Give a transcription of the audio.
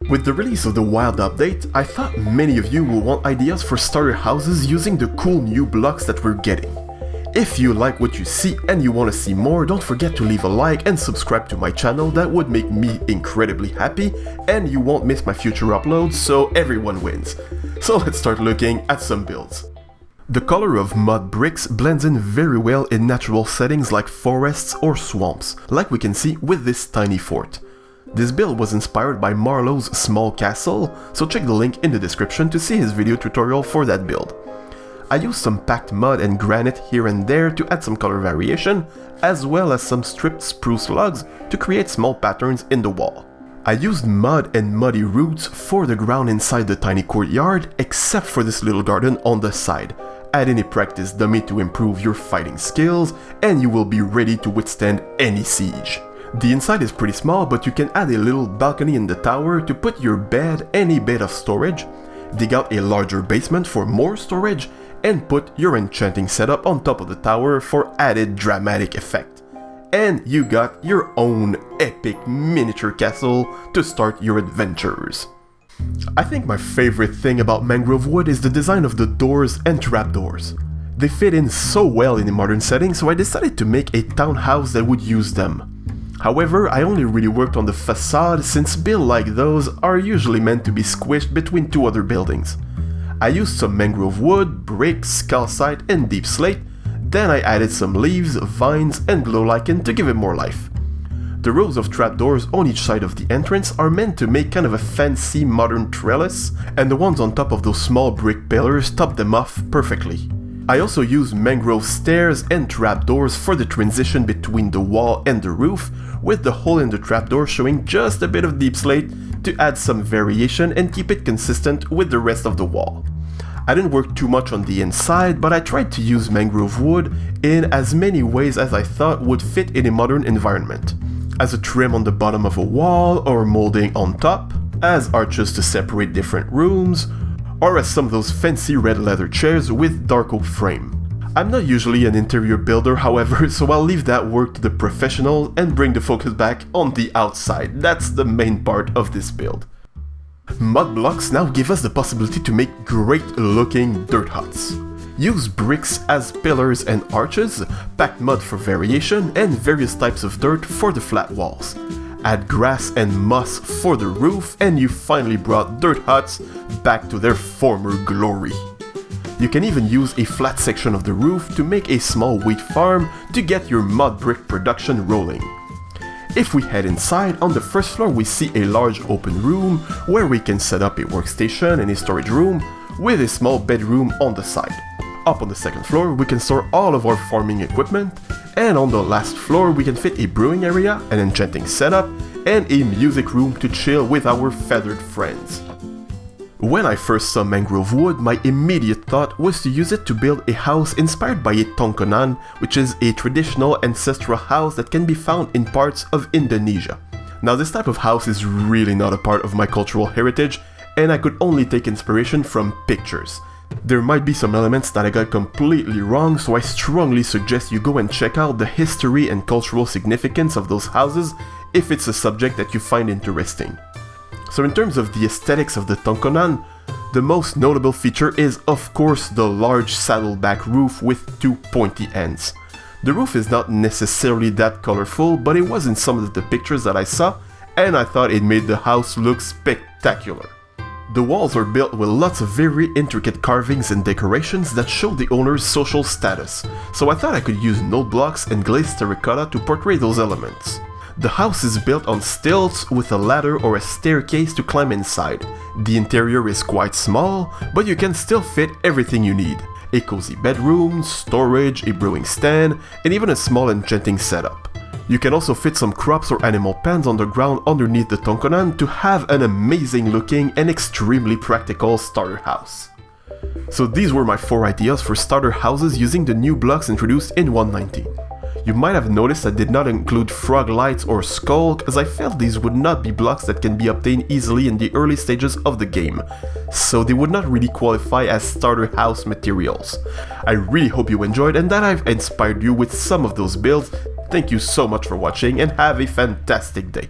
With the release of the Wild update, I thought many of you will want ideas for starter houses using the cool new blocks that we're getting. If you like what you see and you want to see more, don't forget to leave a like and subscribe to my channel. That would make me incredibly happy, and you won't miss my future uploads, so everyone wins. So let's start looking at some builds. The color of mud bricks blends in very well in natural settings like forests or swamps, like we can see with this tiny fort. This build was inspired by Marlowe's small castle, so check the link in the description to see his video tutorial for that build. I used some packed mud and granite here and there to add some color variation, as well as some stripped spruce logs to create small patterns in the wall. I used mud and muddy roots for the ground inside the tiny courtyard, except for this little garden on the side. Add any practice dummy to improve your fighting skills, and you will be ready to withstand any siege. The inside is pretty small, but you can add a little balcony in the tower to put your bed, any bit of storage, dig out a larger basement for more storage, and put your enchanting setup on top of the tower for added dramatic effect. And you got your own epic miniature castle to start your adventures. I think my favorite thing about mangrove wood is the design of the doors and trapdoors. They fit in so well in a modern setting, so I decided to make a townhouse that would use them. However, I only really worked on the facade since builds like those are usually meant to be squished between two other buildings. I used some mangrove wood, bricks, calcite and deep slate, then I added some leaves, vines and glow lichen to give it more life. The rows of trapdoors on each side of the entrance are meant to make kind of a fancy modern trellis, and the ones on top of those small brick pillars top them off perfectly. I also used mangrove stairs and trapdoors for the transition between the wall and the roof, with the hole in the trapdoor showing just a bit of deep slate to add some variation and keep it consistent with the rest of the wall. I didn't work too much on the inside, but I tried to use mangrove wood in as many ways as I thought would fit in a modern environment. As a trim on the bottom of a wall, or molding on top, as arches to separate different rooms, or as some of those fancy red leather chairs with dark oak frame. I'm not usually an interior builder, however, so I'll leave that work to the professional and bring the focus back on the outside. That's the main part of this build. Mud blocks now give us the possibility to make great looking dirt huts. Use bricks as pillars and arches, packed mud for variation, and various types of dirt for the flat walls. Add grass and moss for the roof, and you finally brought dirt huts back to their former glory. You can even use a flat section of the roof to make a small wheat farm to get your mud brick production rolling. If we head inside, on the first floor we see a large open room where we can set up a workstation and a storage room with a small bedroom on the side. Up on the second floor we can store all of our farming equipment, and on the last floor we can fit a brewing area, an enchanting setup, and a music room to chill with our feathered friends. When I first saw mangrove wood, my immediate thought was to use it to build a house inspired by a Tongkonan, which is a traditional ancestral house that can be found in parts of Indonesia. Now this type of house is really not a part of my cultural heritage, and I could only take inspiration from pictures. There might be some elements that I got completely wrong, so I strongly suggest you go and check out the history and cultural significance of those houses if it's a subject that you find interesting. So in terms of the aesthetics of the Tongkonan, the most notable feature is of course the large saddleback roof with two pointy ends. The roof is not necessarily that colorful, but it was in some of the pictures that I saw, and I thought it made the house look spectacular. The walls are built with lots of very intricate carvings and decorations that show the owner's social status, so I thought I could use note blocks and glazed terracotta to portray those elements. The house is built on stilts with a ladder or a staircase to climb inside. The interior is quite small, but you can still fit everything you need. A cozy bedroom, storage, a brewing stand, and even a small enchanting setup. You can also fit some crops or animal pens on the ground underneath the Tongkonan to have an amazing looking and extremely practical starter house. So these were my 4 ideas for starter houses using the new blocks introduced in 1.19. You might have noticed I did not include frog lights or skull, as I felt these would not be blocks that can be obtained easily in the early stages of the game, so they would not really qualify as starter house materials. I really hope you enjoyed and that I've inspired you with some of those builds. Thank you so much for watching and have a fantastic day.